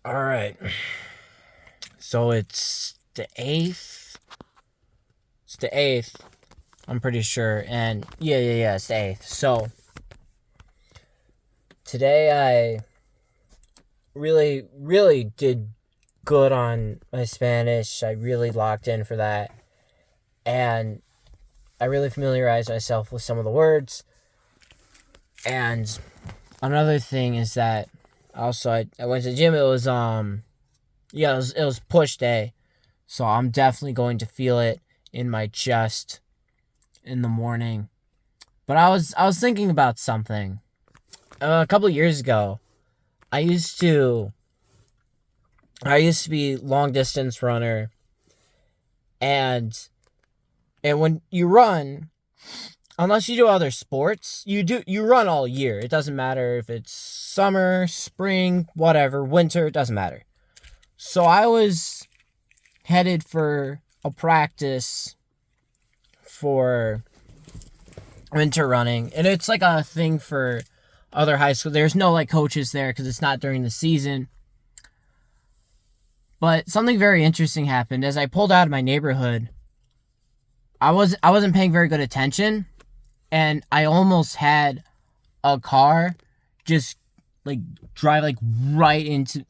All right. So it's the 8th. It's the 8th. I'm pretty sure. And yeah, it's the 8th. So today I really did good on my Spanish. I really locked in for that. And I really familiarized myself with some of the words. And another thing is that also I went to the gym. It was it was push day. So I'm definitely going to feel it in my chest in the morning. But I was thinking about something. A couple of years ago, I used to I used to be long distance runner, and when you run, unless you do other sports, you run all year. It doesn't matter if it's summer, spring, whatever, winter, it doesn't matter. So I was headed for a practice for winter running, and it's like a thing for other high school. There's no like coaches there because it's not during the season. But something very interesting happened as I pulled out of my neighborhood. I wasn't paying very good attention, and I almost had a car just like drive right into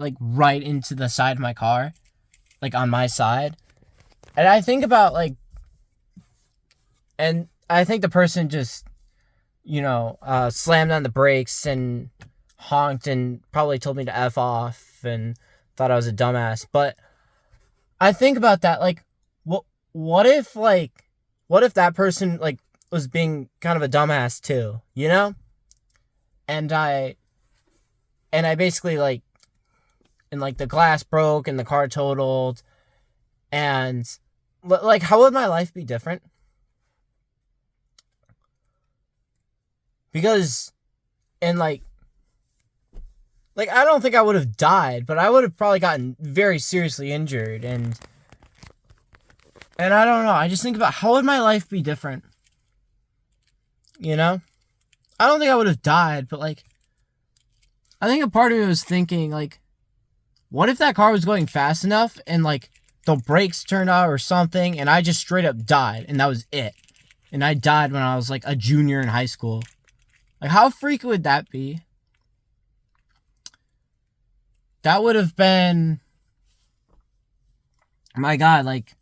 the side of my car, like on my side. And I think the person just slammed on the brakes and honked and probably told me to F off and thought I was a dumbass. But I think about that, like, what if, what if that person, like, was being kind of a dumbass too, you know? And I basically, like, and, like, the glass broke and the car totaled, and, like, how would my life be different? Because, and, like, I don't think I would have died, but I would have probably gotten very seriously injured, and I don't know. I just think about how would my life be different, you know? I don't think I would have died, but, like, I think a part of me was thinking, like, what if that car was going fast enough and, like, the brakes turned out or something, and I just straight up died, and that was it. And I died when I was, like, a junior in high school. Like, how freaky would that be? That would have been, my God, like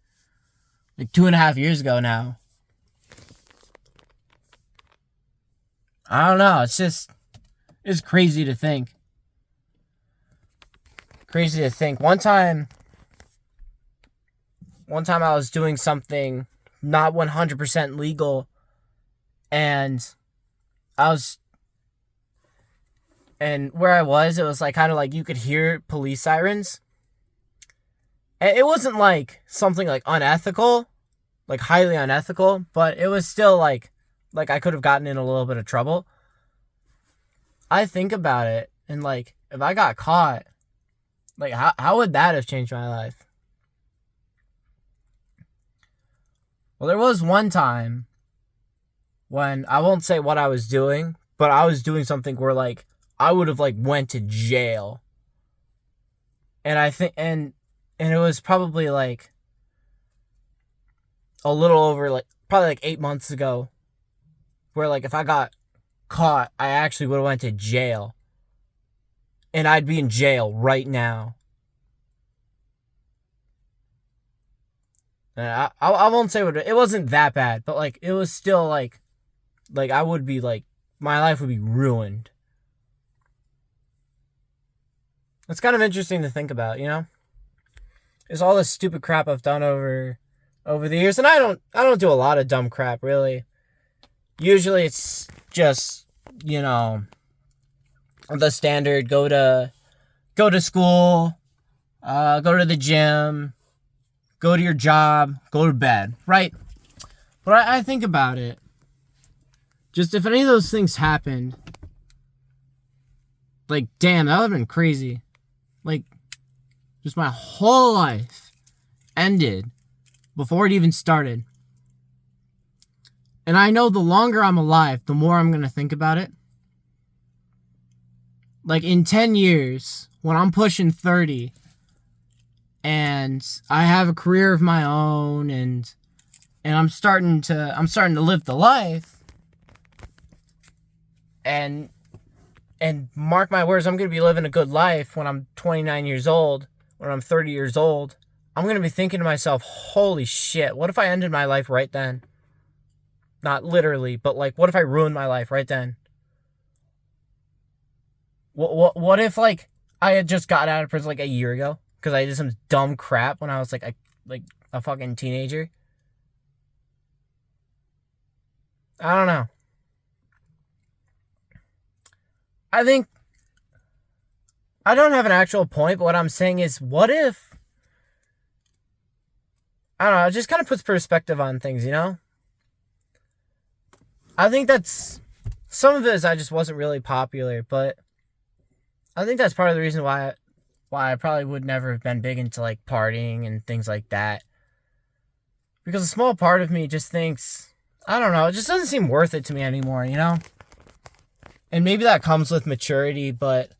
2.5 years ago now. I don't know. It's crazy to think. Crazy to think. One time I was doing something not 100% legal, and I was, and where I was, it was like kind of like you could hear police sirens. And it wasn't like something like unethical, like highly unethical, but it was still like I could have gotten in a little bit of trouble. I think about it, and like if I got caught, like how would that have changed my life? Well, there was one time when I won't say what I was doing, but I was doing something where like I would have like went to jail. And I think and it was probably like a little over like probably like 8 months ago, where like if I got caught, I actually would have went to jail. And I'd be in jail right now. And I won't say what it wasn't that bad, but like it was still like I would be like my life would be ruined. It's kind of interesting to think about, you know? It's all this stupid crap I've done over the years, and I don't do a lot of dumb crap really. Usually it's just, you know, the standard go to school, go to the gym, go to your job, go to bed, right? But I think about it. Just if any of those things happened, like, damn, that would have been crazy. Like, just my whole life ended before it even started. And I know the longer I'm alive, the more I'm going to think about it. like in 10 years, when I'm pushing 30 and I have a career of my own and I'm starting to live the life, and mark my words, I'm going to be living a good life when I'm 29 years old, when I'm 30 years old. I'm going to be thinking to myself, holy shit, what if I ended my life right then? Not literally, but like, what if I ruined my life right then? What if, like, I had just got out of prison like a year ago because I did some dumb crap when I was like a fucking teenager? I don't know. I think I don't have an actual point, but what I'm saying is, what if, I don't know, it just kind of puts perspective on things, you know? I think that's, some of it is I just wasn't really popular, but I think that's part of the reason why I probably would never have been big into like partying and things like that. Because a small part of me just thinks, I don't know, it just doesn't seem worth it to me anymore, you know? And maybe that comes with maturity, but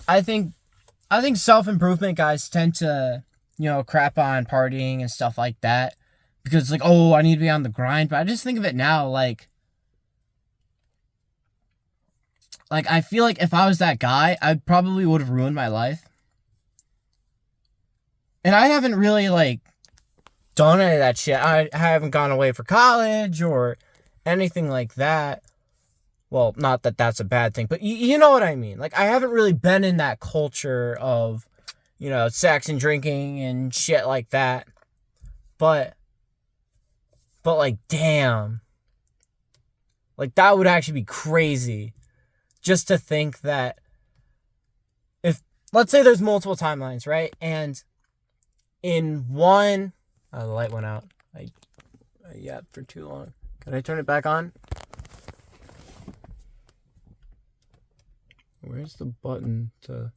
I think self-improvement guys tend to, crap on partying and stuff like that. Because it's like, oh, I need to be on the grind. But I just think of it now, like I feel like if I was that guy, I probably would have ruined my life. And I haven't really, like, done any of that shit. I haven't gone away for college or anything like that. Well, not that that's a bad thing, but you know what I mean. Like, I haven't really been in that culture of, sex and drinking and shit like that. But like, damn. Like, that would actually be crazy. Just to think that if, let's say there's multiple timelines, right? And in one, oh, the light went out. I yapped for too long. Can I turn it back on? Where's the button to...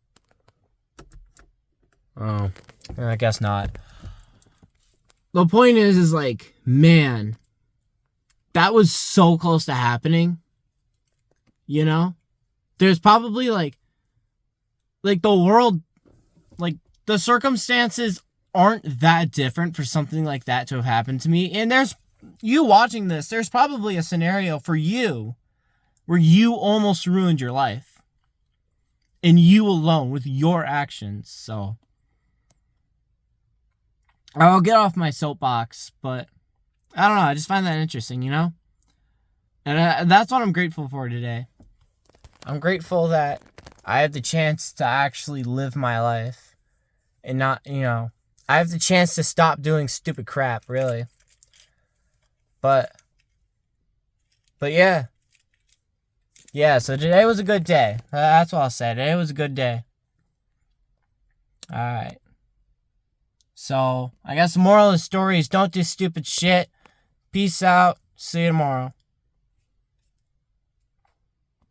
Oh, I guess not. The point is like, man, that was so close to happening. You know? There's probably like the world, like the circumstances aren't that different for something like that to have happened to me. And there's, you watching this, there's probably a scenario for you where you almost ruined your life. And you alone with your actions. So I'll get off my soapbox, but I don't know. I just find that interesting, you know? And that's what I'm grateful for today. I'm grateful that I have the chance to actually live my life and not, I have the chance to stop doing stupid crap, really. But yeah. Yeah, so today was a good day. That's what I'll say. Today was a good day. Alright. So, I guess the moral of the story is don't do stupid shit. Peace out. See you tomorrow.